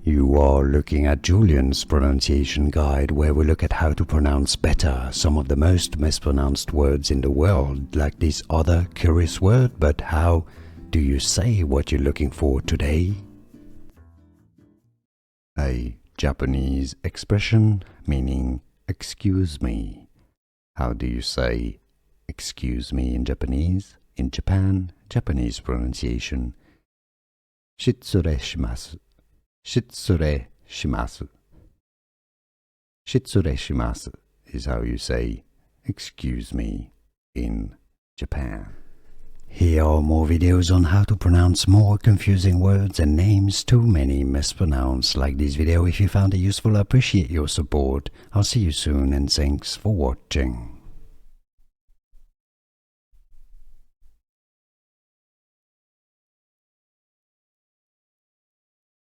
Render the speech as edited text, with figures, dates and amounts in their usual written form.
You are looking at Julian's pronunciation guide, where we look at how to pronounce better some of the most mispronounced words in the world, like this other curious word. But how do you say what you're looking for today? A Japanese expression meaning excuse me. How do you say excuse me in Japanese? In Japan, Japanese pronunciation Shitsureishimasu. Shitsureishimasu. Shitsureishimasu is how you say excuse me in Japan. Here are more videos on how to pronounce more confusing words and names too many mispronounced. Like this video if you found it useful. I appreciate your support. I'll see you soon and thanks for watching.